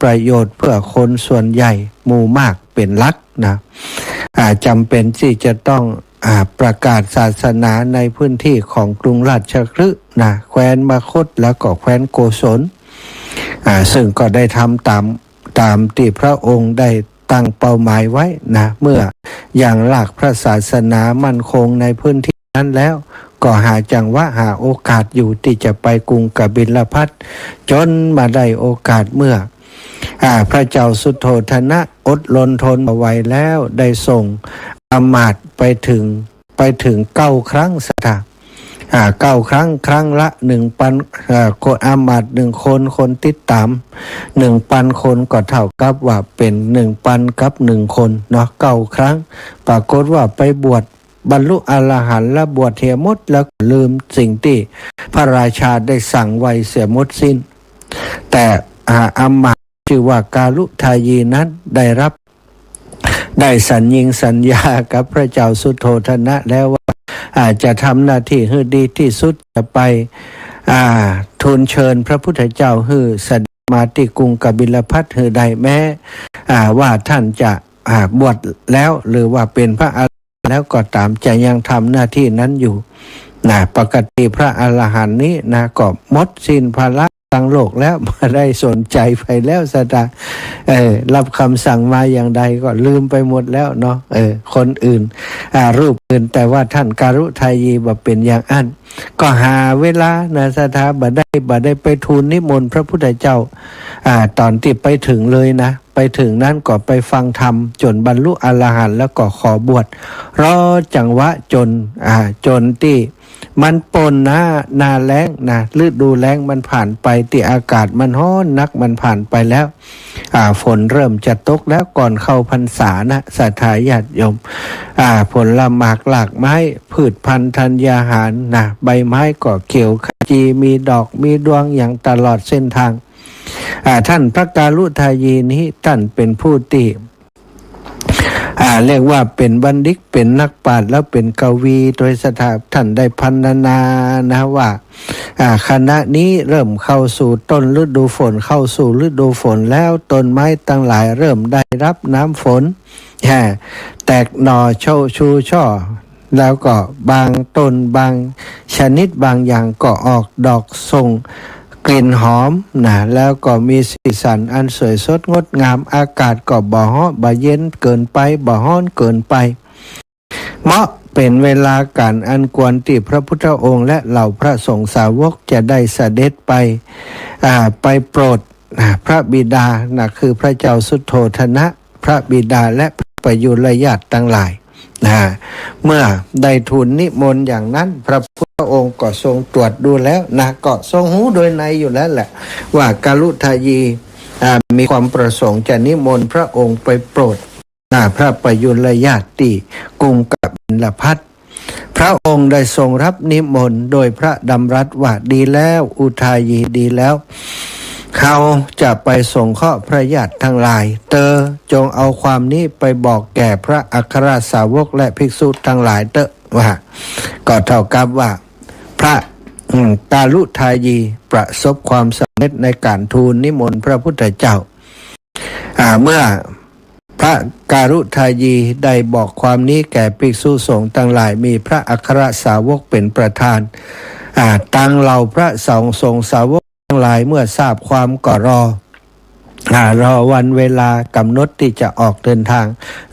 ประโยชน์เพื่อคนส่วนใหญ่หมู่มากเป็นหลักนะจำเป็นที่จะต้องประกาศศาสนาในพื้นที่ของกรุงราชคฤห์นะแคว้นมคธแล้วก็แคว้นโกศลซึ่งก็ได้ทำตามที่พระองค์ได้ตั้งเป้าหมายไว้นะเมื่ออย่างหลักพระศาสนามั่นคงในพื้นที่นั้นแล้วก็หาจังหวะหาโอกาสอยู่ที่จะไปกรุงกบิลพัสดุจนมาได้โอกาสเมื่อพระเจ้าสุโธทนะอดรนทนเอาไว้แล้วได้ส่งอมาตย์ไปถึง9 ครั้งสถา9 ครั้งครั้งละ1,000คนอามาตย์1 คนคนติดตาม 1,000 คนก็เท่ากับว่าเป็น 1,000 กับ 1 คนเนาะ9 ครั้งปรากฏว่าไปบวชบรรลุอรหันต์และบวชเหียหมดแล้วลืมสิ่งที่พระราชาได้สั่งไว้เสียหมดสิ้นแต่อามาตย์ชื่อว่าการุทายีนั้นได้สัญญากับพระเจ้าสุโธทนะแล้วว่าจะทำหน้าที่ให้ดีที่สุดจะไปทูลเชิญพระพุทธเจ้าให้เสด็จมาที่กรุงกบิลพัสดุใดแม้ว่าท่านจะบวชแล้วหรือว่าเป็นพระอรหันต์แล้วก็ตามจะยังทำหน้าที่นั้นอยู่ปกติพระอรหันต์นี้ก็หมดสิ้นภาระทางโลกแล้วมาได้สนใจไปแล้วสตารับคำสั่งมาอย่างใดก็ลืมไปหมดแล้วเนาะคนอื่นรูปอื่นแต่ว่าท่านการุทายีบ่เป็นอย่างอันก็หาเวลาสถาบ่ได้ไปทูลนิมนต์พระพุทธเจ้าตอนที่ไปถึงเลยนะไปถึงนั้นก็ไปฟังธรรมจนบรรลุอรหันต์แล้วก็ขอบวชรอจังหวะจนที่มันปนหน้าแล้งฤดูแล้งมันผ่านไปที่อากาศมันร้อนนักมันผ่านไปแล้วฝนเริ่มจะตกแล้วก่อนเข้าพรรษาศรัทธาญาติโยมผลหมากหลากไม้พืชพันธุ์ธัญญาหารใบไม้ก็เขียวขจีมีดอกมีดวงอย่างตลอดเส้นทางท่านพระการุทายีนี้ท่านเป็นผู้ที่เรียกว่าเป็นบัณฑิตเป็นนักปราชญ์แล้วเป็นกวีโดยสถาท่านได้พรรณนาว่าขณะนี้เริ่มเข้าสู่ต้นฤดูฝนเข้าสู่ฤดูฝนแล้วต้นไม้ตั้งหลายเริ่มได้รับน้ำฝนแตกหน่อชูช่อแล้วก็บางต้นบางชนิดบางอย่างก็ออกดอกส่งกลิ่นหอมแล้วก็มีสีสันอันสวยสดงดงามอากาศก็บ่ฮ้อนบ่เย็นเกินไปบ่ร้อนเกินไปเหมาะเป็นเวลาการอันควรที่พระพุทธองค์และเหล่าพระสงฆ์สาวกจะได้เสด็จไปโปรดพระบิดาคือพระเจ้าสุโธทนะพระบิดาและพระประยุรญาติทั้งหลายเมื่อได้ทูลนิมนต์อย่างนั้นพระพุทธองค์ก็ทรงตรวจดูแล้วก็ทรงหูโดยในอยู่แล้วแหละว่าการุทายีมีความประสงค์จะนิมนต์พระองค์ไปโปรดพระประยุรญาติที่กรุงกบิลพัสดุพระองค์ได้ทรงรับนิมนต์โดยพระดำรัสว่าดีแล้วอุทายีดีแล้วเขาจะไปส่งเคราะห์พระญาติทั้งหลายจงเอาความนี้ไปบอกแก่พระอัครสาวกและภิกษุทั้งหลายว่าก็เท่ากับว่าพระการุทายีประสบความสำเร็จในการทูลนิมนต์พระพุทธเจ้าเมื่อพระการุทายีได้บอกความนี้แก่ภิกษุสงฆ์ทั้งหลายมีพระอัครสาวกเป็นประธานตั้งเหล่าพระสงฆ์สาวกทั้งหลายเมื่อทราบความก็รอวันเวลากำหนดที่จะออกเดินทาง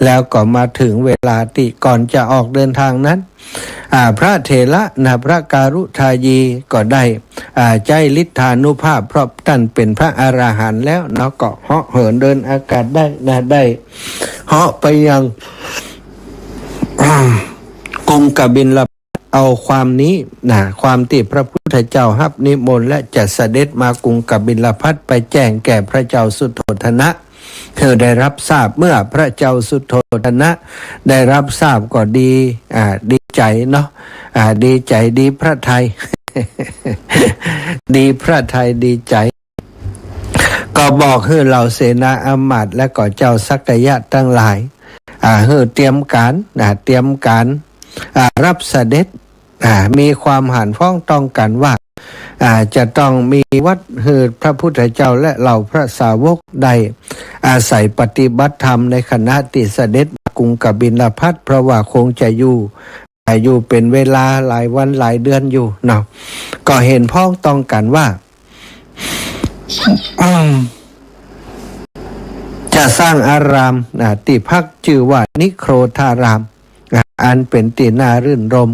แล้วก็มาถึงเวลาที่ก่อนจะออกเดินทางนั้นพระเถระพระการุทายีก็ได้ใจฤทธานุภาพเพราะท่านเป็นพระอรหันต์แล้วก็เหาะเหินเดินอากาศได้เหาะไปยังกรุงกบิลพัสดุเอาความนี้ความที่พระพุทธเจ้ารับนิมนต์และจะเสด็จมากรุงกบิลพัสดุไปแจ้งแก่พระเจ้าสุโธทนะเธอได้รับทราบเมื่อพระเจ้าสุโธทนะได้รับทราบก็ดีใจเนาะดีใจดีพระทัย ดีพระทัยดีใจก็บอกให้เหล่าเสนาอมาตย์และก็เจ้าสักยะทั้งหลายให้เตรียมการรับเสด็จมีความหันฟ้องต้องกันว่า จะต้องมีวัดคือพระพุทธเจ้าและเหล่าพระสาวกได้อาศัยปฏิบัติธรรมในคณะที่เสด็จกรุงกบิลพัสเพราะว่าคงจะอยู่เป็นเวลาหลายวันหลายเดือนอยู่เนาะก็เห็นพ้องต้องกันว่าจะสร้างอารามที่พักชื่อว่านิโครธารามอันเป็นที่น่ารื่นรม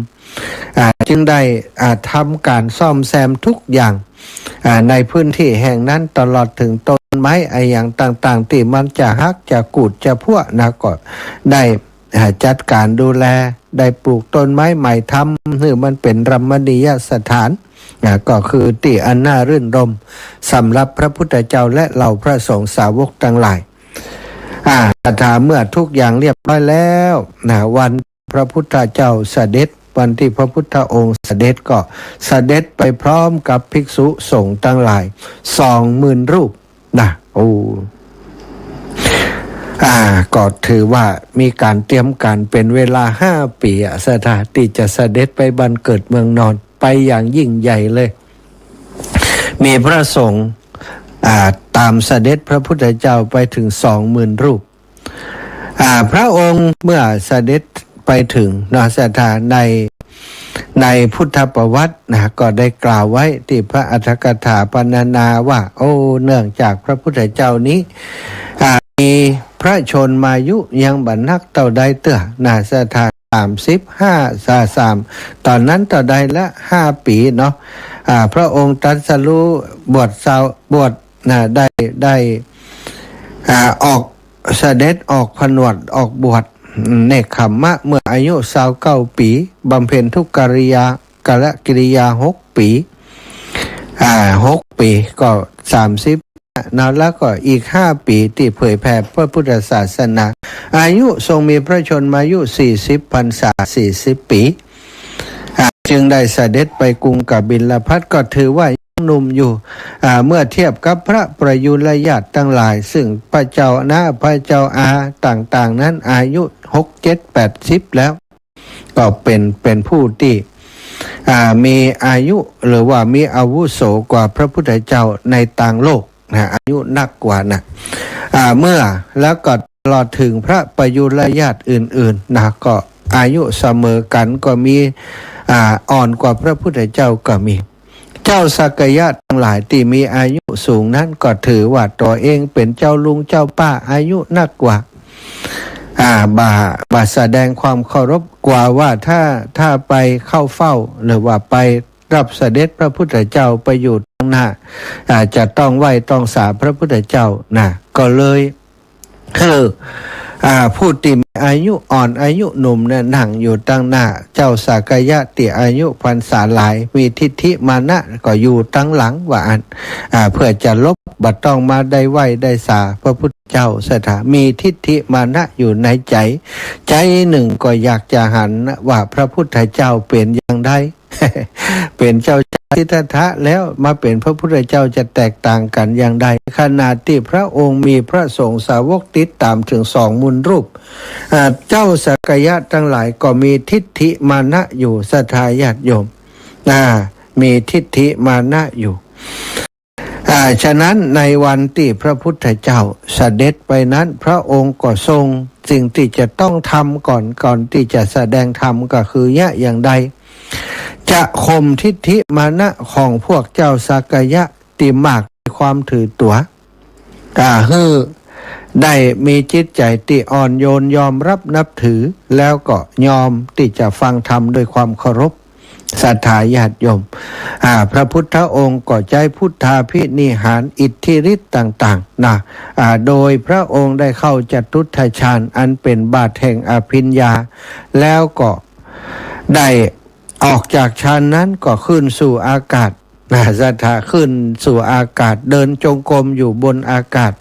จึงได้ทำการซ่อมแซมทุกอย่างในพื้นที่แห่งนั้นตลอดถึงต้นไม้อย่างต่างๆที่มันจะหักจะกูดจะพัวก็ได้จัดการดูแลได้ปลูกต้นไม้ใหม่ทำให้มันเป็นรมณียสถานก็คือที่อันน่ารื่นรมสำหรับพระพุทธเจ้าและเหล่าพระสงฆ์สาวกทั้งหลายถ้าเมื่อทุกอย่างเรียบร้อยแล้ววันพระพุทธเจ้าเสด็จวันที่พระพุทธองค์เสด็จก็เสด็จไปพร้อมกับภิกษุสงฆ์ทั้งหลาย 20,000 รูปก็ถือว่ามีการเตรียมการเป็นเวลา5 ปีสถานที่จะเสด็จไปบังเกิดเมืองนอนไปอย่างยิ่งใหญ่เลยมีพระสงฆ์ตามเสด็จพระพุทธเจ้าไปถึง 20,000 รูปพระองค์เมื่อเสด็จไปถึงสถานในพุทธประวัติก็ได้กล่าวไว้ที่พระอัฏฐกถาปรรณนาว่าเนื่องจากพระพุทธเจ้านี้มีพระชนมายุยังบรรนักเต่าใดเตื้อสถาน35 ตอนนั้นต่อใดละ5 ปีเนาะพระองค์ตรัสรู้บวชได้ออกเสด็จออกผนวดออกบวชเนกขัมมะเมื่ออายุ29 ปีบำเพ็ญทุกกิริยา6 ปี6 ปีก็30แล้วก็อีก5 ปีที่เผยแผ่พระพุทธศาสนาอายุทรงมีพระชนมายุ40 พรรษา40 ปีจึงได้เสด็จไปกรุงกบิลพัสก็ถือว่ายังหนุ่มอยู่เมื่อเทียบกับพระประยุรญาติทั้งหลายซึ่งพระเจ้าพระเจ้าต่างๆนั้นอายุ6 7 80แล้วก็เป็นผู้ที่มีอายุหรือว่ามีอาวุโสกว่าพระพุทธเจ้าในต่างโลกอายุนักกว่าเมื่อแล้วก็ตลอดถึงพระประยุรญาติอื่นๆก็อายุเสมอกันก็มีอ่อนกว่าพระพุทธเจ้าก็มีเจ้าสักยะทั้งหลายที่มีอายุสูงนั้นก็ถือว่าตัวเองเป็นเจ้าลุงเจ้าป้าอายุนักกว่าบาแสดงความเคารพกว่าว่าถ้าไปเข้าเฝ้าหรือว่าไปรับเสด็จพระพุทธเจ้าไปอยู่ตรงหน้าจะต้องไหว้ต้องสาพระพุทธเจ้าก็เลยคือผู้ที่มีอายุอ่อนอายุหนุ่มนั่งอยู่ตั้งหน้าเจ้าสักยะที่อายุพรรษาหลายมีทิฏฐิมานะก็อยู่ตั้งหลังว่าเพื่อจะลบบัดต้องมาได้ไหว้ได้สาพระพุทธเจ้ามีทิฏฐิมานะอยู่ในใจหนึ่งก็อยากจะหันว่าพระพุทธเจ้าเป็นอย่างใด เป็นเจ้าสิทธัตถะแล้วมาเป็นพระพุทธเจ้าจะแตกต่างกันอย่างใดขณะที่พระองค์มีพระสงฆ์สาวกติดตามถึง20,000 รูปเจ้าสักยะทั้งหลายก็มีทิฏฐิมานะอยู่ศรัทธาญาติโยมมีทิฏฐิมานะอยู่ฉะนั้นในวันที่พระพุทธเจ้าเสด็จไปนั้นพระองค์ก็ทรงสิ่งที่จะต้องทำก่อนที่จะแสดงธรรมก็คืออย่างใดจะข่มทิฏฐิมานะของพวกเจ้าสักยะที่มากในความถือตัวคือได้มีจิตใจที่อ่อนโยนยอมรับนับถือแล้วก็ยอมที่จะฟังธรรมด้วยความเคารพศรัทธาญาติโยมพระพุทธองค์ก็ใจพุทธาภินิหารอิทธิฤทธิ์ต่างๆโดยพระองค์ได้เข้าจตุตถฌานอันเป็นบาทแห่งอภิญญาแล้วก็ได้ออกจากฌานนั้นก็ขึ้นสู่อากาศศรัทธาขึ้นสู่อากาศเดินจงกรมอยู่บนอากาศ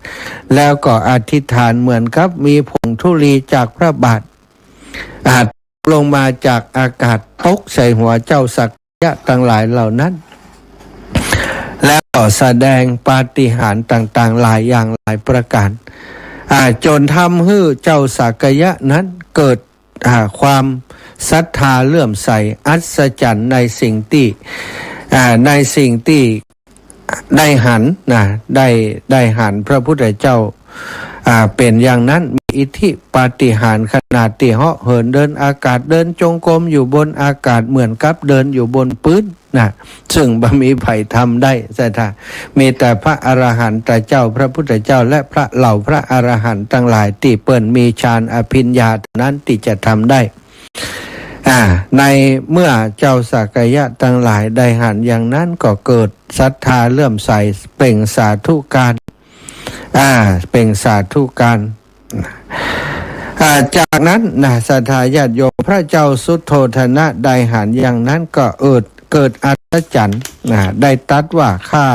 แล้วก็อธิษฐานเหมือนกับมีผงธุลีจากพระบาทลงมาจากอากาศตกใส่หัวเจ้าสักยะทั้งหลายเหล่านั้นแล้วก็แสดงปาฏิหาริย์ต่างๆหลายอย่างหลายประการจนทำให้เจ้าสักยะนั้นเกิดความศรัทธาเลื่อมใสอัศจรรย์ในสิ่งที่ ในสิ่งที่ได้หันนะได้หันพระพุทธเจ้าเป็นอย่างนั้นมีอิทธิปาฏิหาริย์ขนาดที่เหาะเหินเดินอากาศเดินจงกรมอยู่บนอากาศเหมือนกับเดินอยู่บนพื้นนะซึ่งบ่มีไผทำได้ใช่ไหมมีแต่พระอรหันตเจ้าพระพุทธเจ้าและพระเหล่าพระอรหันต์ทั้งหลายที่เปิ้นมีฌานอภิญญานั้นที่จะทำได้ในเมื่อเจ้าสักยะทั้งหลายได้หันอย่างนั้นก็เกิดศรัทธาเลื่อมใสเปล่งสาธุการเปล่งสาธุการจากนั้นนะศรัทธาญาติโยมพระเจ้าสุโธทนะได้หันอย่างนั้นก็เกิดอัศจรรย์ได้ตรัสว่าข้า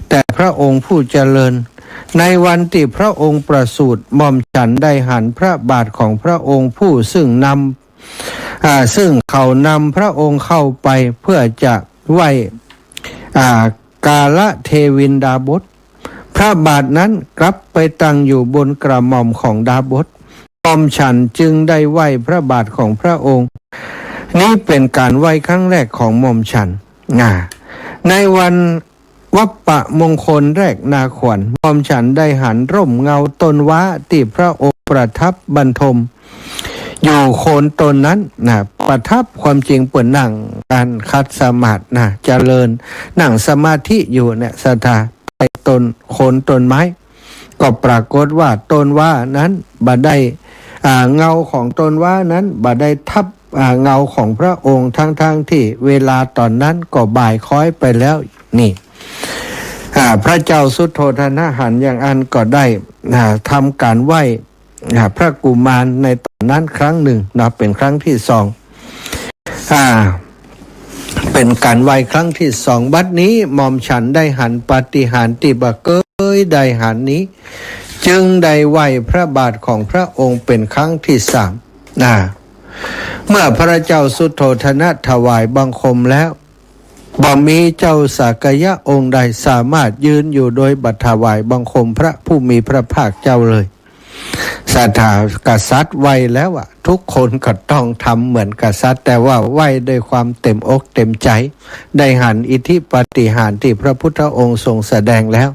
แต่พระองค์ผู้เจริญในวันที่พระองค์ประสูติหม่อมฉันได้หันพระบาทของพระองค์ผู้ซึ่งเขานำพระองค์เข้าไปเพื่อจะไหว้กาลเทวินดาบสพระบาทนั้นกลับไปตั้งอยู่บนกระหม่อมของดาบสหม่อมฉันจึงได้ไหว้พระบาทของพระองค์นี้เป็นการไหว้ครั้งแรกของหม่อมฉันในวันวัปปะมงคลแรกนาขวัญหม่อมฉันได้หันร่มเงาต้นว้าที่พระองค์ประทับบรรทมอยู่โคนต้นนั้นประทับความจริงเปิดนั่งการคัดสมาธิเจริญนั่งสมาธิอยู่เนี่ยศรัทธาไปต้นโคนต้นไม้ก็ปรากฏว่าต้นว่านั้นบ่ได้เงาของต้นว่านั้นบ่ได้ทับเงาของพระองค์ทั้งที่เวลาตอนนั้นก็บ่ายคล้อยไปแล้วนี่พระเจ้าสุโธทนะหันอย่างอันก็ได้ทำการไหว้พระกุมารในตอนนั้นครั้งหนึ่งเป็นครั้งที่สองเป็นการไหว้ครั้งที่สองบัดนี้หม่อมฉันได้หันปาฏิหาริย์ที่บ่เคยได้หันนี้จึงได้ไหว้พระบาทของพระองค์เป็นครั้งที่สามเมื่อพระเจ้าสุโธทนะถวายบังคมแล้วบ่มีเจ้าสักยะองค์ใดสามารถยืนอยู่โดยบัดถวายบังคมพระผู้มีพระภาคเจ้าเลยศรัทธากษัตริย์ไหวแล้วทุกคนก็ต้องทำเหมือนกษัตริย์แต่ว่าไหวด้วยความเต็มอกเต็มใจได้หันอิทธิปาฏิหาริย์ที่พระพุทธองค์ทรงแสดงแล้ว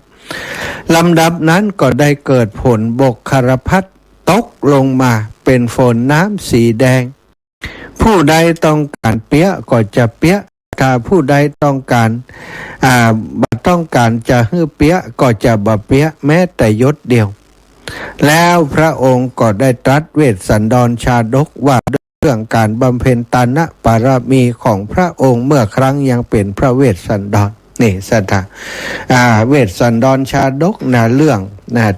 ลำดับนั้นก็ได้เกิดผลบกคารพัดตกลงมาเป็นฝนน้ำสีแดงผู้ใดต้องการเปี้ยก็จะเปี้ยถ้าผู้ใดต้องการจะฮื้อเปี้ยก็จะบ่เปี้ยแม้แต่ยศเดียวแล้วพระองค์ก็ได้ตรัสเวสสันดรชาดกว่าเรื่องการบำเพ็ญตานบารมีของพระองค์เมื่อครั้งยังเป็นพระเวสสันดรนี่สัทธาเวสสันดรชาดกเรื่อง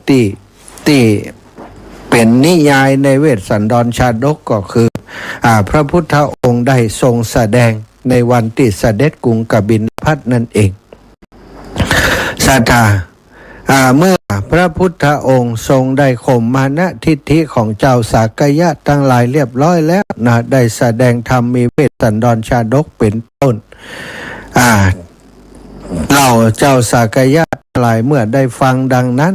ที่เป็นนิยายในเวสสันดรชาดกก็คือพระพุทธองค์ได้ทรงแสดงในวันที่เสด็จกรุงกบิลพัสนั่นเองสัทธาเมื่อพระพุทธองค์ทรงได้ข่มมานะทิฏฐิของเจ้าสักยะทั้งหลายเรียบร้อยแล้วได้แสดงธรรมมีเวสสันดรชาดกเป็นต้นเหล่าเจ้าสักยะทั้งหลายเมื่อได้ฟังดังนั้น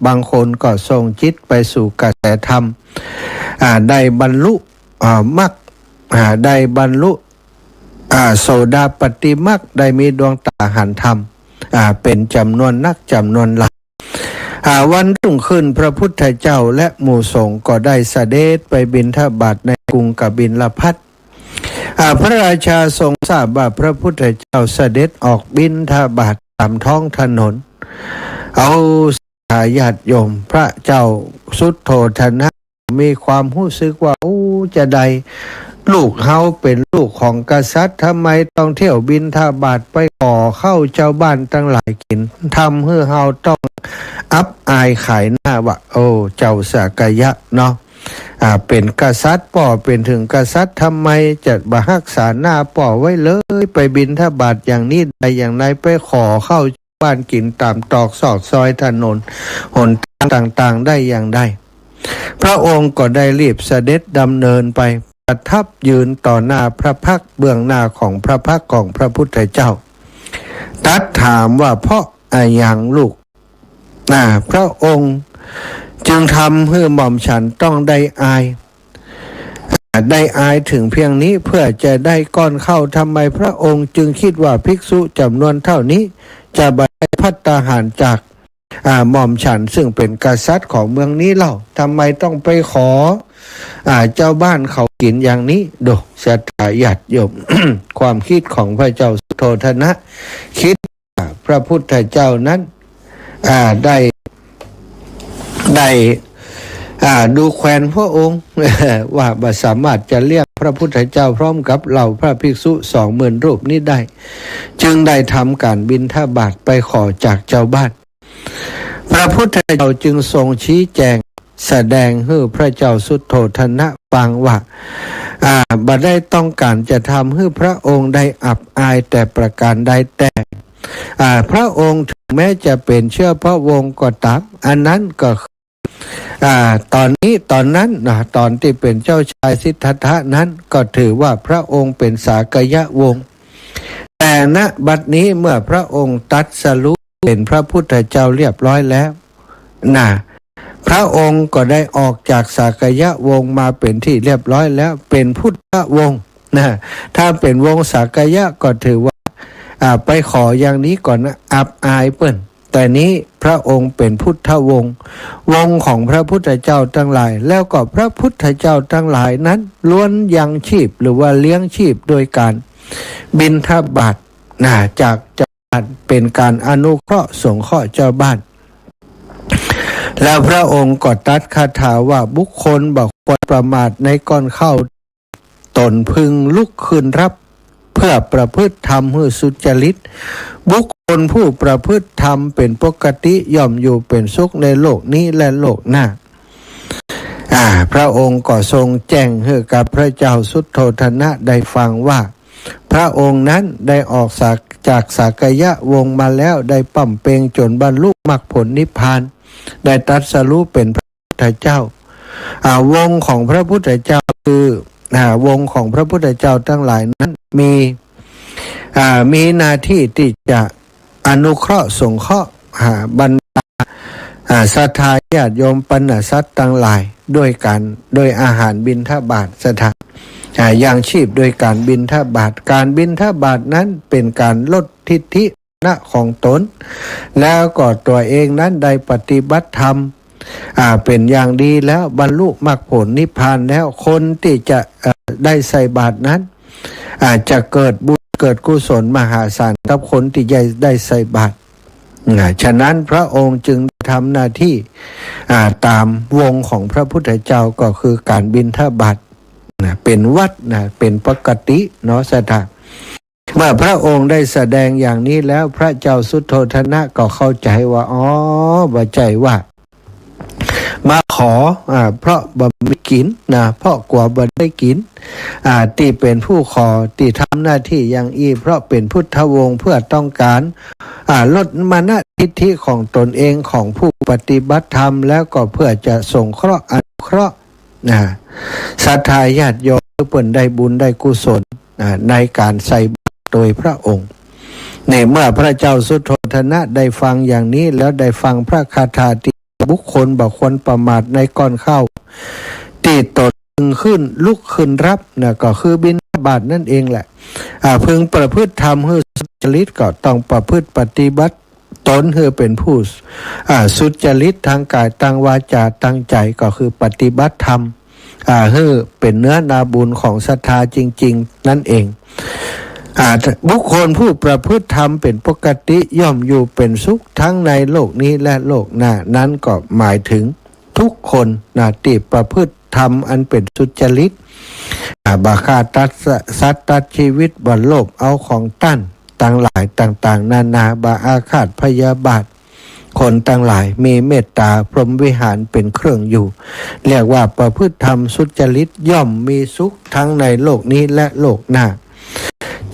บางคนก็ทรงจิตไปสู่กระแสธรรมได้บรรลุมรรคได้บรรลุโสดาปัตติมรรคได้มีดวงตาหันธรรมเป็นจำนวนนักจำนวนหลายวันรุ่งขึ้นพระพุทธเจ้าและหมู่สงฆ์ก็ได้เสด็จไปบิณฑบาตในกรุงกบิลพัสพระราชาทรงทราบว่าพระพุทธเจ้าเสด็จออกบิณฑบาตตามท้องถนนเอาญาติโยมพระเจ้าสุโธทนะมีความรู้สึกว่าจะได้ลูกเฮาเป็นลูกของกษัตริย์ทำไมต้องเที่ยวบิณฑบาตไปขอเข้าเจ้าบ้านตั้งหลายกินทำให้เฮาต้องอับอายขายหน้าว่าเจ้าสักยะเนาะเป็นกษัตริย์ป่อเป็นถึงกษัตริย์ทำไมจะบ่รักษาหน้าป่อไว้เลยไปบิณฑบาตอย่างนี้ได้อย่างไรไปขอเข้าบ้านกินตามตอกซอกซอยถนนหนทางต่างๆได้อย่างใดพระองค์ก็ได้รีบเสด็จดำเนินไปประทับยืนต่อหน้าพระพักตร์เบื้องหน้าของพระพักตร์ของพระพุทธเจ้าตรัสถามว่าเพราะอย่างลูกพระองค์จึงทำให้หม่อมฉันต้องได้อาย ได้อายถึงเพียงนี้เพื่อจะได้ก้อนเข้าทำไมพระองค์จึงคิดว่าภิกษุจำนวนเท่านี้จะบรรลัยภัตตาหารจากหม่อมฉันซึ่งเป็นกษัตริย์ของเมืองนี้เล่าทำไมต้องไปขอเจ้าบ้านเขากินอย่างนี้ดูศรัทธาญาติโยม ความคิดของพระเจ้าสุโธทนะคิดพระพุทธเจ้านั้นได้ดูแคว้นพระองค์ ว่าบ่สามารถจะเรียกพระพุทธเจ้าพร้อมกับเหล่าพระภิกษุ20,000 รูปนี้ได้จึงได้ทำการบิณฑบาตไปขอจากเจ้าบ้านพระพุทธเจ้าจึงทรงชี้แจงแสดงให้พระเจ้าสุโธทนะฟังว่าบ่ได้ต้องการจะทำให้พระองค์ได้อับอายแต่ประการใดแต่พระองค์ถึงแม้จะเป็นเชื้อพระวงศ์ก็ตามอันนั้นก็ตอนนั้นตอนที่เป็นเจ้าชายสิทธัตถะนั้นก็ถือว่าพระองค์เป็นสากยวงศ์แต่ณบัดนี้เมื่อพระองค์ตรัสรู้เป็นพระพุทธเจ้าเรียบร้อยแล้วพระองค์ก็ได้ออกจากสากยวงศ์มาเป็นที่เรียบร้อยแล้วเป็นพุทธวงศ์ถ้าเป็นวงศ์สากยะก็ถือว่าไปขออย่างนี้ก่อนนะอับอายเปิ้นแต่นี้พระองค์เป็นพุทธวงศ์ของพระพุทธเจ้าทั้งหลายแล้วก็พระพุทธเจ้าทั้งหลายนั้นล้วนยังชีพหรือว่าเลี้ยงชีพโดยการบิณฑบาตจากเจ้าบ้านเป็นการอนุเคราะห์สงเคราะห์เจ้าบ้านแล้วพระองค์ก็ตรัสคาถาว่าบุคคลบ่ควรประมาทในก้อนข้าวตนพึงลุกขึ้นรับเพื่อประพฤติธรรมให้สุจริตบุคคลผู้ประพฤติธรรมเป็นปกติย่อมอยู่เป็นสุขในโลกนี้และโลกหน้าพระองค์ก็ทรงแจ้งให้กับพระเจ้าสุโธทนะได้ฟังว่าพระองค์นั้นได้ออกจากสากยวงศ์มาแล้วได้ปั่มเปงจนบรรลุมรรคผลนิพพานได้ตรัสรู้เป็นพระพุทธเจ้าวงของพระพุทธเจ้าคือวงของพระพุทธเจ้าทั้งหลายนั้นมีหน้าที่ที่จะอนุเคราะห์สงเคราะห์บรรดาศรัทธาญาติโยมปณสัตว์ทั้งหลายด้วยอาหารบิณฑบาตสถานอย่างชีพโดยการบิณฑบาตการบิณฑบาตนั้นเป็นการลดทิฏฐิของตนแล้วก็ตัวเองนั้นได้ปฏิบัติธรรมเป็นอย่างดีแล้วบรรลุมรรคผลนิพพานแล้วคนที่จะได้ใส่บาตรนั้นจะเกิดบุญเกิดกุศลมหาศาลกับคนที่ได้ใส่บาตรฉะนั้นพระองค์จึงทำหน้าที่ตามวงของพระพุทธเจ้าก็คือการบิณฑบาตเป็นวัดเป็นปกติเนาะสถานเมื่อพระองค์ได้แสดงอย่างนี้แล้วพระเจ้าสุโธทนะก็เข้าใจว่าว่าใจว่ามาขอเพราะบ่มีกินเพราะกลัวบ่ได้กินที่เป็นผู้ขอที่ทำหน้าที่อย่างเพราะเป็นพุทธวงศ์เพื่อต้องการลดมานะทิฏฐิของตนเองของผู้ปฏิบัติธรรมแล้วก็เพื่อจะสงเคราะห์อนุเคราะห์ศรัทธาญาติโยมเพิ่นได้บุญได้กุศลในการใส่บาตรโดยพระองค์ในเมื่อพระเจ้าสุโธทนะได้ฟังอย่างนี้แล้วได้ฟังพระคาถาที่บุคคลบ่ควรประมาทในก้อนข้าวที่ตนขึ้นลุกขึ้นรับก็คือบิณฑบาตนั่นเองแหละพึงประพฤติธรรมให้สุจริตก็ต้องประพฤติปฏิบัติตนให้เป็นผู้สุจริตทางกายทางวาจาทางใจก็คือปฏิบัติธรรมให้เป็นเนื้อนาบุญของศรัทธาจริงๆนั่นเองบุคคลผู้ประพฤติธรรมเป็นปกติย่อมอยู่เป็นสุขทั้งในโลกนี้และโลกหน้านั้นก็หมายถึงทุกคนที่ประพฤติธรรมอันเป็นสุจริตบาฆ่าตัดสัตว์ตัดชีวิตบนโลกเอาของตั้นต่างหลายต่างๆนานาบาอาฆาตพยาบาทคนต่างหลายมีเมตตาพรหมวิหารเป็นเครื่องอยู่เรียกว่าประพฤติธรรมสุจริตย่อมมีสุขทั้งในโลกนี้และโลกหน้า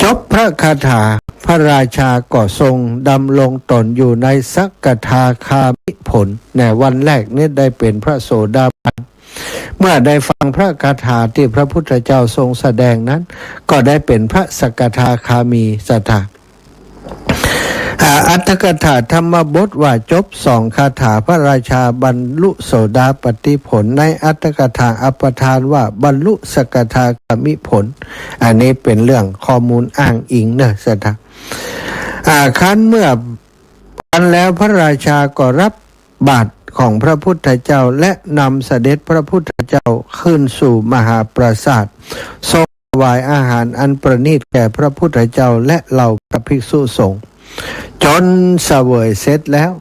จบพระคาถาพระราชาก็ทรงดำรงตนอยู่ในสักทาคามิผลในวันแรกนี้ได้เป็นพระโสดาบันเมื่อได้ฟังพระคาถาที่พระพุทธเจ้าทรงแสดงนั้นก็ได้เป็นพระสกทาคามีสถา อัตถกถาธรรมบทว่าจบสองคาถาพระราชาบรรลุโสดาปัตติผลในอัตถกถาอัปทานว่าบรรลุสกทาคามิผลอันนี้เป็นเรื่องข้อมูลอ้างอิงเนอะสัทธาคันเมื่อปันแล้วพระราชาก็รับบาตรของพระพุทธเจ้าและนำเสด็จพระพุทธเจ้าขึ้นสู่มหาปราสาททรงถวายอาหารอันประณีตแก่พระพุทธเจ้าและเหล่าพระภิกษุสงฆ์จนเสวยเสร็จแล้ว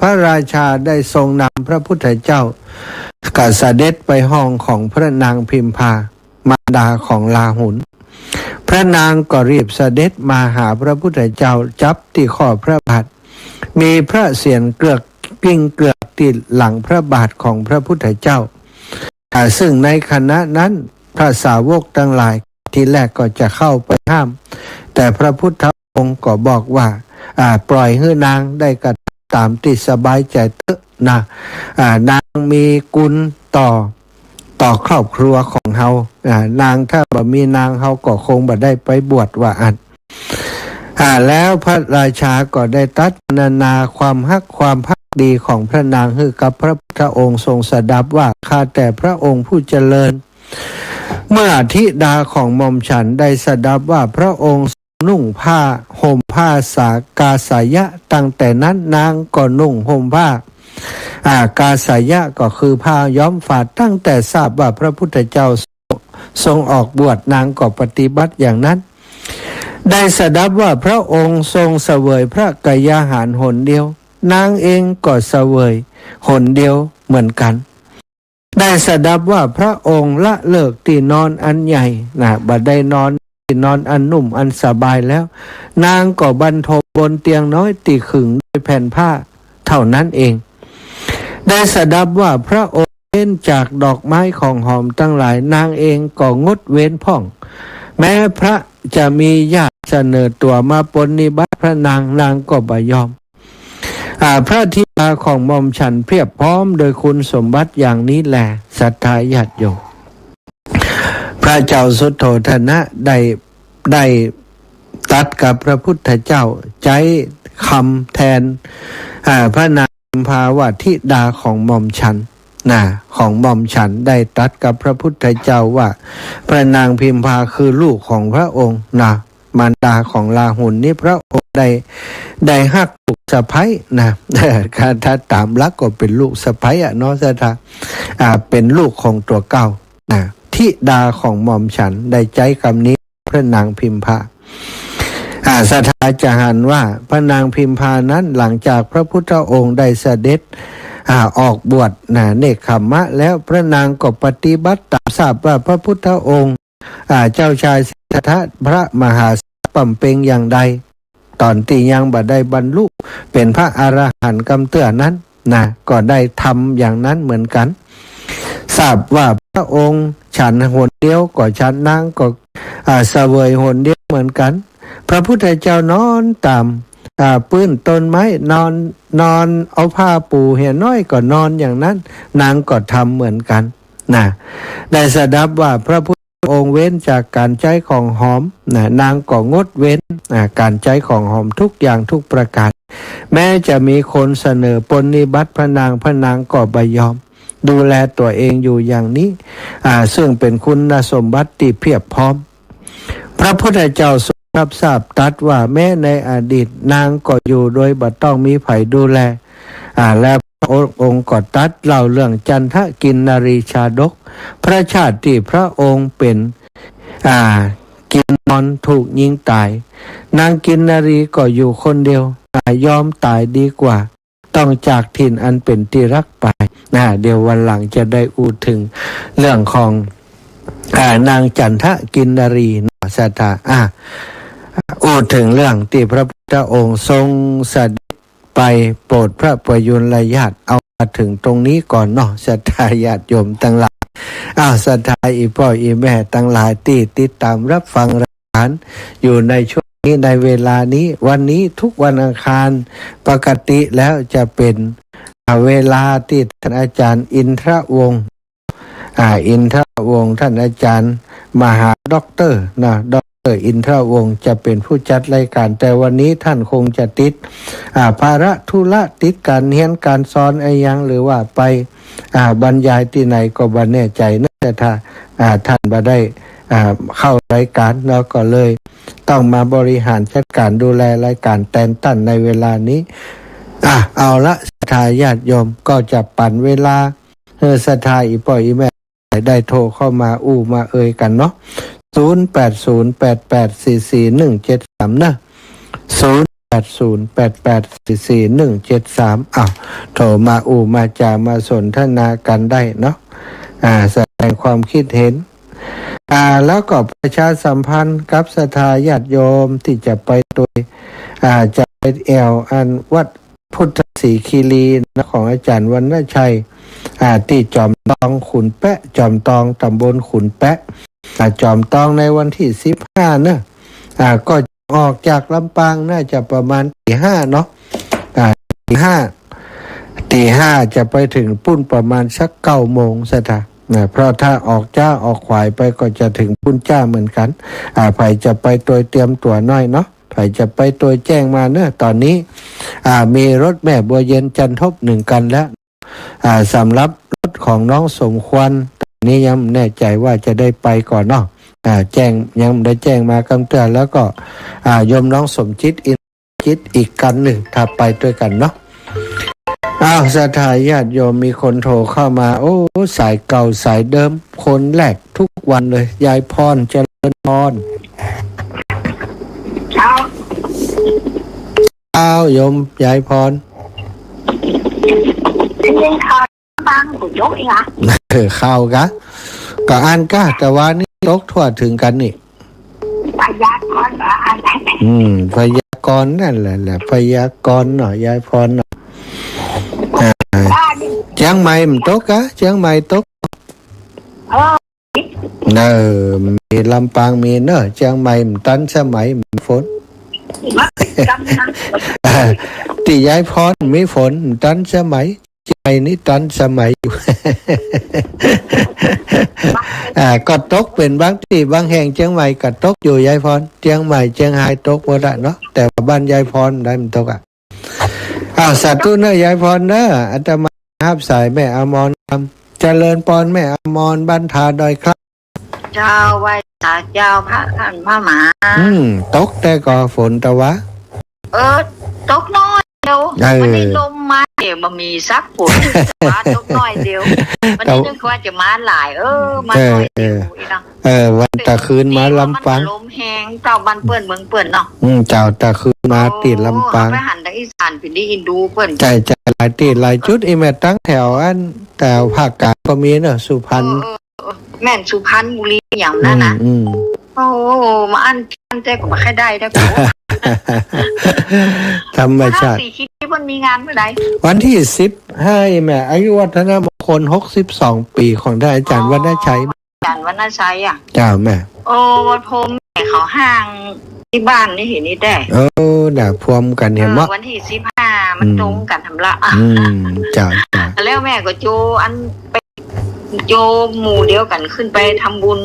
พระราชาได้ทรงนำพระพุทธเจ้ากับเสด็จไปห้องของพระนางพิมพามารดาของลาหุนพระนางก็รีบเสด็จมาหาพระพุทธเจ้าจับที่ข้อพระบาทมีพระเศียรเกลือกกิ้งเกลือกติดหลังพระบาทของพระพุทธเจ้าซึ่งในขณะนั้นพระสาวกทั้งหลายที่แรกก็จะเข้าไปห้ามแต่พระพุทธองค์ก็บอกว่าปล่อยให้นางได้กระตามติดสบายใจเถอะนางมีกุลต่อครอบครัวของเฮานางถ้าบ่มีนางเฮาก็คงบ่ได้ไปบวชว่าอันแล้วพระราชาก็ได้ตรัสนาความฮักความภักดีของพระนางให้กับพระพุทธองค์ทรงสดับว่าข้าแต่พระองค์ผู้เจริญเมื่อธิดาของหม่อมฉันได้สดับว่าพระองค์นุ่งผ้าห่มผ้าสากาสายะตั้งแต่นั้นนางก็นุ่งห่มผ้ากาสายะก็คือผ้าย้อมฝาดตั้งแต่ทราบว่าพระพุทธเจ้าทรงออกบวชนางก็ปฏิบัติอย่างนั้นได้สดับว่าพระองค์ทรงเสวยพระกายาหารหนเดียวนางเองก็เสวยหนเดียวเหมือนกันได้สดับว่าพระองค์ละเลิกที่นอนอันใหญ่บ่ได้นอนที่นอนอันนุ่มอันสบายแล้วนางก็บรรทมบนเตียงน้อยตีขึงด้วยแผ่นผ้าเท่านั้นเองได้สดับว่าพระองค์เว้นจากดอกไม้ของหอมทั้งหลายนางเองก็งดเว้นพ่องแม้พระจะมีญาติเสนอตัวมาปฏิบัติพระนางก็บ่ยอมพระธิดาของหม่อมฉันเพียบพร้อมโดยคุณสมบัติอย่างนี้แหละศรัทธาญาติโยมพระเจ้าสุโธทนะได้ตัดกับพระพุทธเจ้าใจคำแทนพระนางพิมพาวาธิดาของหม่อมฉันของหม่อมฉันได้ตัดกับพระพุทธเจ้าว่าพระนางพิมพาคือลูกของพระองค์มารดาของลาหุนนี่พระองค์ได้ฮักลูกสะใภ้ถ้าตามลักก็เป็นลูกสะใภ้เนาะสัทธาเป็นลูกของตัวเก่าธิดาของหม่อมฉันได้ใจคำนี้พระนางพิมพาสัทธาจะหันว่าพระนางพิมพานั้นหลังจากพระพุทธองค์ได้เสด็จออกบวชเนกขัมมะแล้วพระนางก็ปฏิบัติตามทราบว่าพระพุทธองค์เจ้าชายสิทธัตถะพระมหาปั่มเปงอย่างใดตอนที่ยังบ่ได้บรรลุเป็นพระอรหันต์กำเตื้อนั้นก็ได้ทำอย่างนั้นเหมือนกันทราบว่าพระองค์ฉันหนเดียวก็ฉันนางก็เสวยหนเดียวเหมือนกันพระพุทธเจ้านอนตามปื้นต้นไม้นอนเอาผ้าปูเหี่ยน้อยก็นอนอย่างนั้นนางก็ทำเหมือนกันได้สดับว่าพระพุทธองค์เว้นจากการใช้ของหอมนางก็งดเว้นการใช้ของหอมทุกอย่างทุกประการแม้จะมีคนเสนอปฏิบัติพระนางก็บ่ยอมดูแลตัวเองอยู่อย่างนี้ซึ่งเป็นคุณสมบัติที่เพียบพร้อมพระพุทธเจ้าทรงรับทราบตรัสว่าแม้ในอดีตนางก็อยู่โดยบ่ต้องมีไผดูแลและพระองค์ก็ตรัสเล่าเรื่องจันทกินนรีชาดกพระชาติที่พระองค์เป็นกินนอนถูกยิงตายนางกินนรีก็อยู่คนเดียวยอมตายดีกว่าต้องจากถิ่นอันเป็นที่รักไปเดี๋ยววันหลังจะได้อูถึงเรื่องของนางจันทกินนรีสัทธาอูถึงเรื่องที่พระพุทธองค์ทรงเสด็จไปโปรดพระประยุรญาติเอามาถึงตรงนี้ก่อนเนาะศรัทธาญาติโยมทั้งหลายศรัทธาอีพ่ออีแม่ทั้งหลายที่ติดตามรับฟังรายการอยู่ในช่วงนี้ในเวลานี้วันนี้ทุกวันอังคารปกติแล้วจะเป็นเวลาที่ท่านอาจารย์อินทรวงศ์ท่านอาจารย์มหาด็อกเตอร์ด็อกเตอ อินทรวงศ์จะเป็นผู้จัดรายการแต่วันนี้ท่านคงจะติดภาระธุระติดการเรียนการสอนอะไรยังหรือว่าไปบรรยายที่ไหนก็บ่แน่ใจนะแต่ถ้าท่านบ่ได้เข้ารายการแล้วก็เลยต้องมาบริหารจัดการดูแลรายการแตนตันในเวลานี้เอาละศรัทธาญาติโยมก็จะปั่นเวลาศรัทธาอีป่อยอีแม่ได้โทรเข้ามามาเอ่ยกันเนาะ0808844173นะ0808844173โทรมามาจามาสนทนากันได้เนาะแสดงความคิดเห็นแล้วก็ประชาสัมพันธ์กับศรัทธาญาติโยมที่จะไปโดยจะไปวัดพุทธศรีคีรีนะของอาจารย์วรรณชัยที่จอมตองขุนแปะจอมตองตำบลขุนแปะจอมตองในวันที่15นะก็ออกจากลำปางน่าจะประมาณตี 5เนาะตี 5จะไปถึงปุ้นประมาณสัก9 โมงซะท่าเพราะถ้าออกจ้าออกขวายไปก็จะถึงปุ้นจ้าเหมือนกันไผจะไปตัวเตรียมตัวน้อยเนาะไผจะไปตัวแจ้งมาเนอะตอนนี้มีรถแม่บัวเย็นจันทบ1กันแล้วสำหรับรถของน้องสมควรตอนนี้ยังแน่ใจว่าจะได้ไปก่อนเนาะแจ้งยังได้แจ้งมากำเตือนแล้วก็โยมน้องสมจิตอีกกันหนึ่งถ้าไปด้วยกันเนาะศรัทธาญาติโยมมีคนโทรเข้ามาสายเก่าสายเดิมคนแรกทุกวันเลยยายพรเจริญพรโยมยายพรเป็นข่าวบางกูยกเองอ่ะข่าวกะก็อ่านกะแต่ว่านี่ยกทั่วถึงกันนี่พยากรณ์อะไรพยากรณ์นั่นแหละพยากรณ์หน่อยยายพรหน่อยเชียงใหม่มันตกกะเชียงใหม่ตกมีลำปางมีเนอะเชียงใหม่มันตันสมัยมันฝนที่ยายพรมีฝนตันสมัยใจนี้ตันสมัยอยู่ก็ตกเป็นบางที่บางแห่งเชียงใหม่ก็ตกอยู่ยายพรเชียงใหม่เชียงรายตกหมดเนาะแต่ว่าบ้านยายพรได้มันตกสาธุเนอะยายพรเนอะอาตมาฮับสายแม่อมรเจริญพรแม่อมรบ้านทาดอยครับเจ้าไว้ตาเจ้าพระท่านพระหมาตกแต่ก็ฝนตะวะตกน้อยเดียววันนี้ลมมาเดี๋ยวมันมีซักฝนมาตกน้อยเดียววันนี้นึกว่าจะมาหลายมาน้อยเดียววันตะคืนมาลำปางลมแห้งเจ้าบ้านเปื่อนเมืองเปื่อนเนาะเจ้าตะคืนมาติดลำปางไปหันทางอีสานไปดีอินดูเปื่อนใจหลายติดหลายจุดแม่ตั้งแถวแถวภาคกลางก็มีเนอะสุพรรณแม่นสุพรรณบุรีอย่างนั้นนะมาอันแต่ก็มาแค่ได้ธรรมชาติคิดว่ามีงานเมื่อไหร่วันที่15แม่อายุวัฒนมงคล62 ปีของท่านอาจารย์วรรณชัยอาจารย์วรรณชัยเจ้าแม่วัดพรมแม่เขาห้างที่บ้านนี่เห็นนี่ได้น่ะพวมกันเห็นมั้ยวันที่15มันตรงกันทำละเจ้าแล้วแม่ก็โจอันไปโยมหมู่เดียวกันขึ้นไปทำบุญ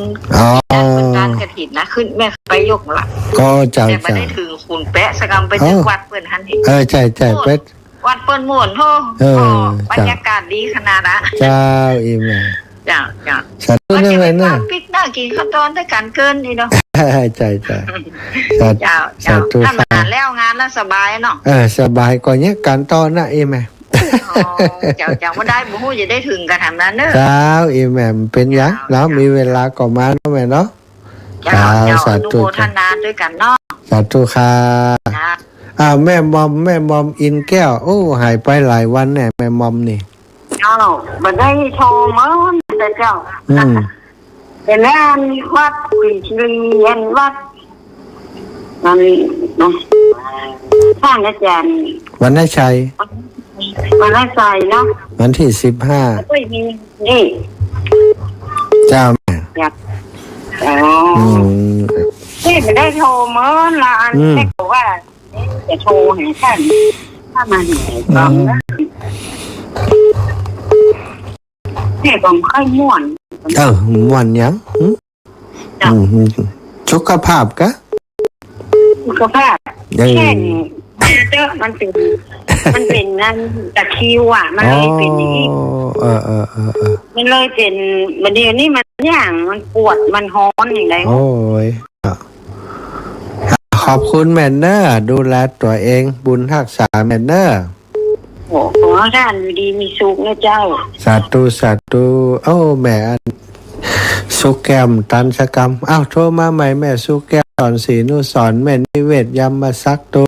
การกฐินนะขึ้นแม่ไปยกละก็เจ้าแต่ได้ถึงขุนแปะสกรรมไปถึงวัดเปิ้นหันเห็นใช่เป็ดวัดเปิ้นม่วนบรรยากาศดีขนาดนะเจ้าอีแม่จ้าสาธุนั่นเลยนะปิกหน้ากินข้าวตอนด้วยกันเกินนี่เนาะใช่สาธุทำงานแล้วงานแล้วสบายเนาะสบายกว่านี้การต้อนนะอีแม่เจ้าว่าได้บุ้ยจะได้ถึงกันทำนั้นเนอะเจ้าอีแม่เป็นยังแล้วมีเวลาก็มาเนาะแม่เนาะเจ้าสาธุทนาด้วยกันเนาะสาธุค่ะแม่มอมอินแก้วหายไปหลายวันเนี่ยแม่มอมนี่บันได้โชว์มั้งแต่เจ้าเป็นงานวัดคุยชีเย็นวัดนั่นท่านอาจารย์วรรณชัยวรรณชัยเนาะวันที่15ไม่มีนี่เจ้าแม่ที่ไม่ได้โชว์มั้งละอันแต่บอกว่าจะโชว์ให้ท่านถ้ามาเห็นต้องนะเนี่ยผมค่อยม่วนม่วนยังโช สุขภาพกะ สุขภาพแค่นี้เจ้ามันเป็นนั่นตะคริวอ่ะมันเลยเป็นอย่างนี้มันเลยเป็นมันเดี๋ยวนี้มันอย่างมันปวดมันฮ้อนอย่างไร โอ้ยขอบคุณแมนเนอร์ดูแลตัวเองบุญรักษาแมนเนอร์ โอ้ขอท่านอยู่ดีมีสุขนะเจ้า สาธุโอ้แม่สุแก้มตันสกรรมอ้าวโทรมาใหม่แม่สุแก้มสอนศรีนุสรแม่นิเวศยำมาซักตัว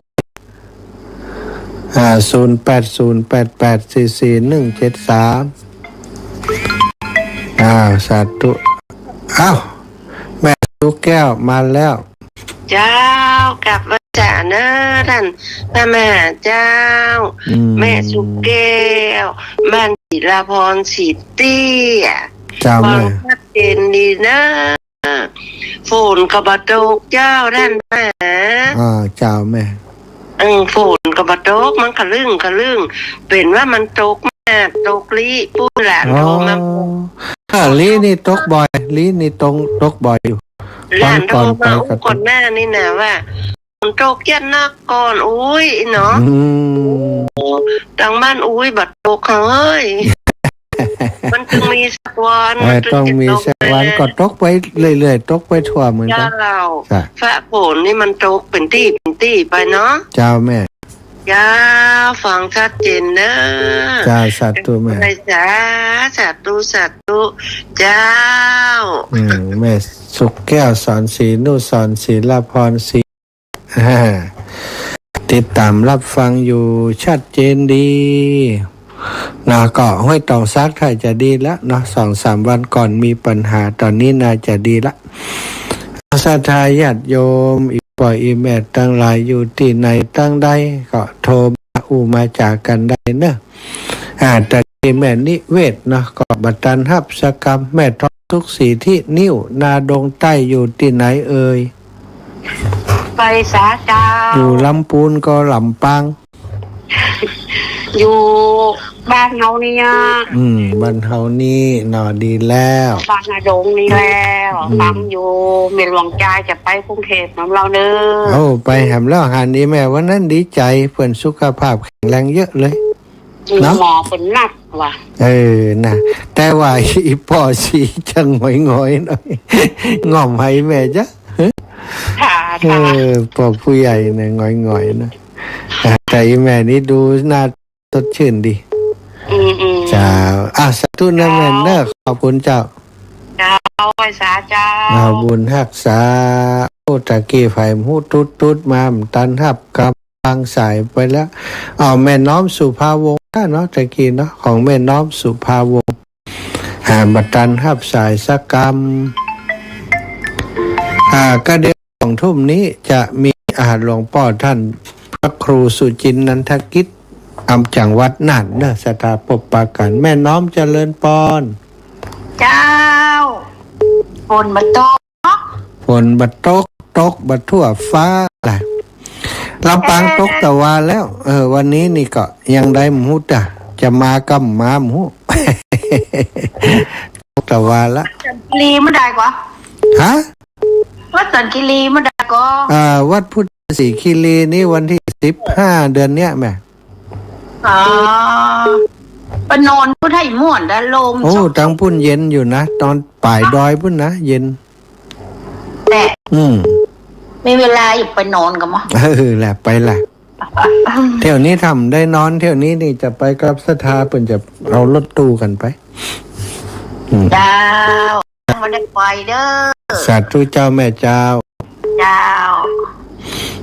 0808444173อ้าวสาธุอ้าวแม่สุแก้วมาแล้ว เจ้ากลับมาจากเนอะท่านแม่เจ้า แม่สุแก้วบ้านศิลาพรสีเตี้ย เจ้า ฟั แม่ งชัดเจนดีนะฝนกระบะโตกเจ้าท่านแม่ เจ้าแม่ ฝนกระบะโตกมันกระลึ่งเป็นว่ามันตกมากตกลิผู้หลานโทรมา ลีนี่ตกบ่อยลีนี่ตกบ่อยอยู่ หลานโทรมาก่อนหน้านี่นะว่าฝนตกยันนักก่อนอุ้ยเนาะดังบ้านอุ้ยบัดตกเฮ้ย มันจึงมีสักวัน ต้องมีสักวันก็ตกไปเรื่อยๆตกไปทั่วเหมือนกัน เจ้าฟ้าฝนนี่มันตกเป็นที่ไปเนาะ เจ้าแม่ จ้าฟังชัดเจนเนอะ เจ้าสัตว์ตัวแม่ ไปจ้าสาธุเจ้า แม่สุขแก้วสอนศรีนุสรศิลาพรศรีติดตามรับฟังอยู่ชัดเจนดีนะก็ห้วยตองซักถ้าจะดีแล้วเนาะ2-3 วันก่อนมีปัญหาตอนนี้น่าจะดีละศรัทธาญาติโยมอีกปล่อยอีแม่ตั้งหลายอยู่ที่ไหนตั้งใดก็โทรมาจากกันได้เนอะแต่ที่แม่นิเวศเนาะก็บัตรหับสกรรมแม่ทองทุกสีที่นิ้วนาดงใต้อยู่ที่ไหนเอ่ย ไปสาเจ้า อยู่ลำพูนก็ลำปาง อยู่บ้านเฮานี่อ่ะ บ้านเฮานี่หนอดีแล้ว บ้านนาดงนี่แล้วฟังอยู่เมียหลวงใจจะไปกรุงเทพของเราเด้อ โอ้ไปแหมแล้วหานี้แม่วันนั้นดีใจเพื่อนสุขภาพแข็งแรงเยอะเลยเนาะ หมอเป็นนักว่ะ นะแต่ว่าอีพ่อสีจังหงอยหน่อยง่อมให้แม่จ้ะ ค่ะ พ่อผู้ใหญ่เนี่ยหงอยนะแต่อีแม่นี่ดูน่าสดชื่นดีเจ้าสาธุนะแม่เนอะขอบคุณเจ้า เจ้าไปสาเจ้า บุญรักษาโอ้ตะกี้ไฟหูตุดมาตันหับกำลังสายไปแล้วแม่น้อมสุภาวงศ์เนาะตะกี้เนาะของแม่น้อมสุภาวงศ์บัตันหับสายสักกรรมก็เดี๋ยว2 ทุ่มนี้จะมีหลวงพ่อท่านพระครูสุจินนันทกิจจังหวัดน่านเนอะสถาปปากันแม่น้อมเจริญปอน เจ้าฝนมาตก ฝนบัดตกบัดทั่วฟ้าแหละลำปางตกตะวันแล้ววันนี้นี่ก็ยังได้หมูจะมากำมาหมู ตกตะวันละ สันกิรีไม่ได้กว่า ฮะ วัดสันกิรีไม่ได้ก็ วัดพุทธศรีคีรีนี่วันที่15 เดือนเนี้ยแม่ ปนอนพุทธไทยม่วนด้านลม โอ้ตั้งพุ่นเย็นอยู่นะตอนป่ายดอยพุ่นนะเย็น แต่ มี เวลาอยู่ไปนอนกันมั้ง แหละไปแหละเที่ยวนี้ทำได้นอนเที่ยวนี้นี่จะไปกับศรัทธาเพิ่นจะเอารถตู้กันไป เจ้ามาได้ไปเด้อ สาธุเจ้าแม่เจ้า เจ้า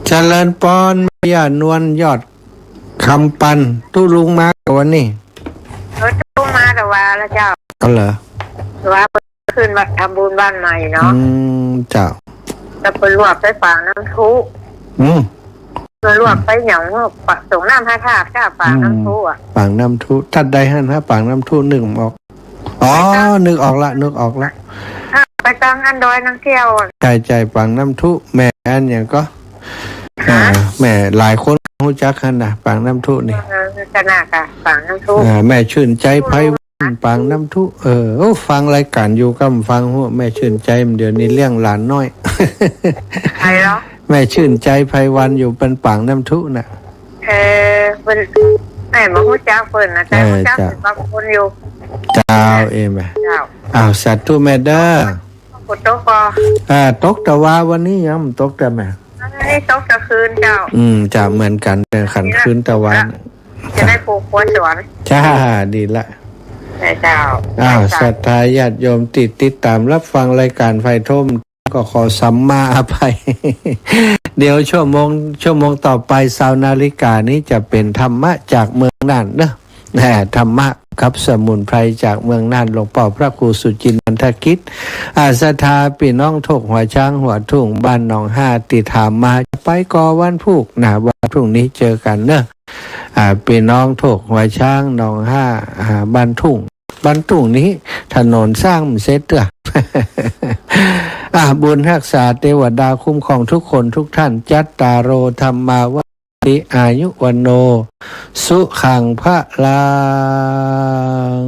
เจริญปอนแม่ย่านวลยอดคำปันตู้ลุงมาวันนี้ ตู้มาแต่ว่าแล้วเจ้า ก็เหรอ ว่าขึ้นมาทำบุญบ้านใหม่เนาะ เจ้า จะไปรวบไปฝางน้ำทุไปรวบไปหยังส่งน้ำพระธาตุข้าฝางน้ำทุอ่ะ ปางน้ำทุทัดใดฮะนะปางน้ำทุนึกออกนึกออกละไปกลางอันดอยนังเที่ยว ใจปางน้ำทุแม่อันอย่างก็แม่หลายคนรู้จักกันนะปางน้ำทุนี่ ขนาดฝางน้ำทุ แม่ชื่นใจไพ ปางน้ำทุโอ้ฟังรายการอยู่ก็ฟังหัวแม่ชื่นใจเดี๋ยวนี้เลี้ยงหลานน้อย ใครเนาะ แม่ชื่นใจไพวันอยู่เป็นปางน้ำทุน่ะเพิ่นแม่มาฮู้จักเพิ่นนะแต่ฮู้จักบางคนอยู่เจ้าแม่เจ้าสัตว์ตัวแม่เด้อฝนตกก็ตกแต่ว่าวันนี้ยังตกแต่แม่นี่ตกกลางคืนเจ้าจะเหมือนกันเป็นขันคืนตะวันจะได้ปลูกครัวสวนจ้าดีละเจ้าศรัทธาญาติโยมติดตามรับฟังรายการไฟท่มก็ขอสัมมาอภัย เดี๋ยวชั่วโมงต่อไป20 นาฬิกานี้จะเป็นธรรมะจากเมืองน่านเนอะธรรมะครับสมุนไพรจากเมืองน่านหลวงพ่อพระครูสุจินนันทกิจศรัทธาพี่น้องทกหัวช้างหัวทุ่งบ้านหนองห้าติถามมาจะไปกอวันพุกวันพรุ่งนี้เจอกันเนอะพี่น้องทกหัวช้างหนองห้าบ้านทุ่งนี้ถนนสร้างเสร็จเถอะ บุญรักษาเทวดาคุ้มครองทุกคนทุกท่านจัตตารโอธรรมาวะติอายุวันโนสุขังพระลัง